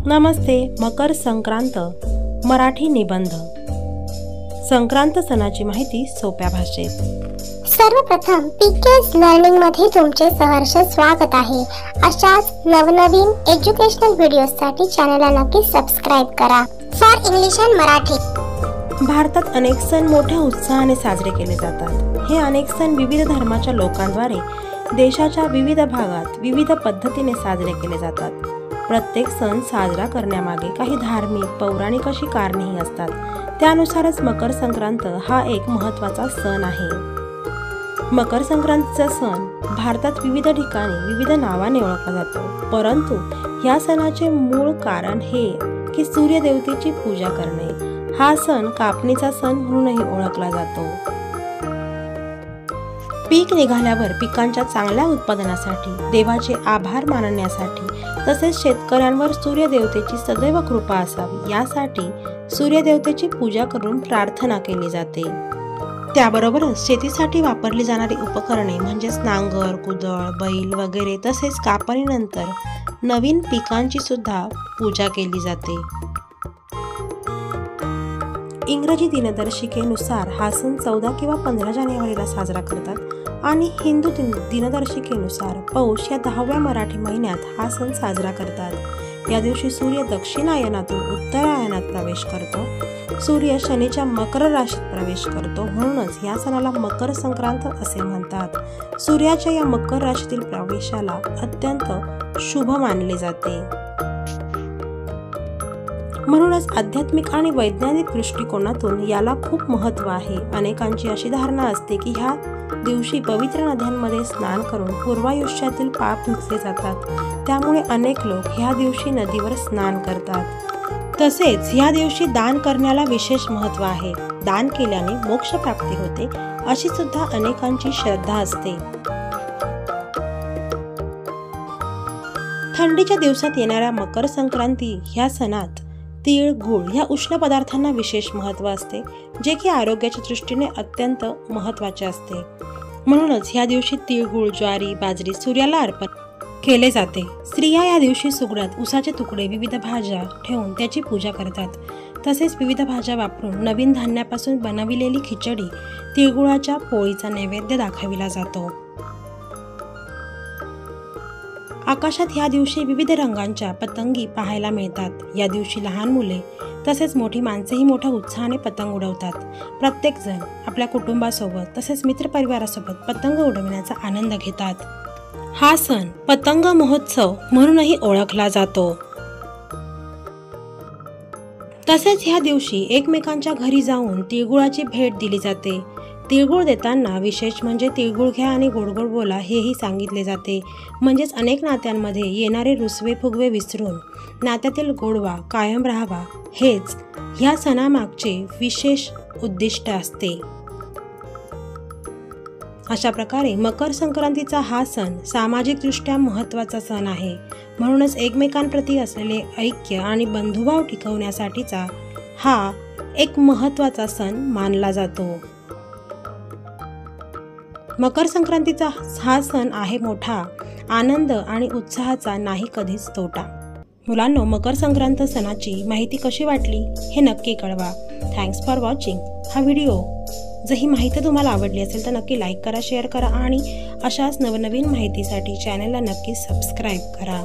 नमस्ते. मकर संक्रांत मराठी निबंध. संक्रांत सणाची माहिती सोप्या भाषेत. सर्वप्रथम पीके's लर्निंग मध्ये तुमचे सहर्ष स्वागत आहे. अशाच नवनवीन एज्युकेशनल व्हिडिओसाठी चॅनलला नक्की सबस्क्राइब करा. For English and Marathi. भारतात अनेक सण मोठ्या उत्साहाने साजरे केले जातात. हे अनेक सण विविध धर्माच्या लोकांद्वारे देशाच्या विविध भागात विविध पद्धतीने साजरे केले जातात. प्रत्येक सण साजरा करण्यामागे काही धार्मिक पौराणिक अशी कारणेही असतात. त्यानुसारच मकर संक्रांत हा एक महत्त्वाचा सण आहे. मकर संक्रांतीचा सण भारतात विविध ठिकाणी विविध नावाने ओळखला जातो, परंतु या सणाचे मूळ कारण हे की सूर्यदेवतेची पूजा करणे. हा सण कापणीचा सण म्हणूनही ओळखला जातो. पीक निघाल्यावर पिकांच्या चांगल्या उत्पादनासाठी, देवाचे आभार मानण्यासाठी, तसेच शेतकऱ्यांवर सूर्यदेवतेची सदैव कृपा असावी यासाठी सूर्यदेवतेची पूजा करून प्रार्थना केली जाते. त्याबरोबरच शेतीसाठी वापरली जाणारी उपकरणे म्हणजेच नांगर, कुदळ, बैल वगैरे तसेच कापणीनंतर नवीन पिकांची सुद्धा पूजा केली जाते. इंग्रजी दिनदर्शिकेनुसार हा सण 14 किंवा 15 जानेवारीला साजरा करतात आणि हिंदू दिनदर्शिकेनुसार पौष या 10व्या मराठी महिन्यात हा सण साजरा करतात. या दिवशी सूर्य दक्षिणायनातून उत्तरायणात प्रवेश करतो. सूर्य शनीच्या मकर राशीत प्रवेश करतो, म्हणूनच या सणाला मकर संक्रांत असे म्हणतात. सूर्याच्या या मकर राशीतील प्रवेशाला अत्यंत शुभ मानले जाते. म्हणूनच आध्यात्मिक आणि वैज्ञानिक दृष्टिकोनातून याला खूप महत्त्व आहे. अनेकांची अशी धारणा असते की ह्या दिवशी पवित्र नद्यांमध्ये स्नान करून पूर्वायुष्यातील पाप धुतले जातात. त्यामुळे अनेक लोक ह्या दिवशी नदीवर स्नान करतात. तसेच ह्या दिवशी दान करण्याला विशेष महत्त्व आहे. दान केल्याने मोक्ष प्राप्ती होते अशी सुद्धा अनेकांची श्रद्धा असते. थंडीच्या दिवसात येणाऱ्या मकर संक्रांती ह्या सणात तीळ, गूळ ह्या उष्ण पदार्थांना विशेष महत्त्व असते, जे की आरोग्याच्या दृष्टीने अत्यंत महत्त्वाचे असते. म्हणूनच ह्या दिवशी तीळगुळ, ज्वारी, बाजरी सूर्याला अर्पण केले जाते. स्त्रिया या दिवशी सुगडात उसाचे तुकडे, विविध भाज्या ठेवून त्याची पूजा करतात. तसेच विविध भाज्या वापरून नवीन धान्यापासून बनविलेली खिचडी, तीळगुळाच्या पोळीचा नैवेद्य दाखविला जातो. आकाशात ह्या दिवशी विविध रंगांच्या पतंगी पाहायला मिळतात. या दिवशी लहान मुले तसेच मोठी माणसेही मोठ्या उत्साहाने पतंग उडवतात. प्रत्येक जण आपल्या कुटुंबासोबत तसेच मित्रपरिवारासोबत पतंग उडविण्याचा आनंद घेतात. हा सण पतंग महोत्सव म्हणूनही ओळखला जातो. तसेच ह्या दिवशी एकमेकांच्या घरी जाऊन तिळगुळाची भेट दिली जाते. तिळगुळ देताना विशेष म्हणजे तिळगुळ घ्या आणि गोड गोड बोला हेही सांगितले जाते. म्हणजेच अनेक नात्यांमध्ये येणारे रुसवे फुगवे विसरून नात्यातील गोडवा कायम राहावा हेच ह्या सणामागचे विशेष उद्दिष्ट असते. अशा प्रकारे मकर संक्रांतीचा हा सण सामाजिकदृष्ट्या महत्त्वाचा सण आहे. म्हणूनच एकमेकांप्रती असलेले ऐक्य आणि बंधुभाव टिकवण्यासाठीचा हा एक महत्त्वाचा सण मानला जातो. मकर संक्रांतीचा हा सण आहे मोठा आनंद आणि उत्साहाचा, नाही कधीच तोटा. मुलांनो, मकर संक्रांत सणाची माहिती कशी वाटली हे नक्की कळवा. थँक्स फॉर वॉचिंग हा व्हिडिओ. जर ही माहिती तुम्हाला आवडली असेल तर नक्की लाईक करा, शेअर करा आणि अशाच नवनवीन माहितीसाठी चॅनलला नक्की सबस्क्राईब करा.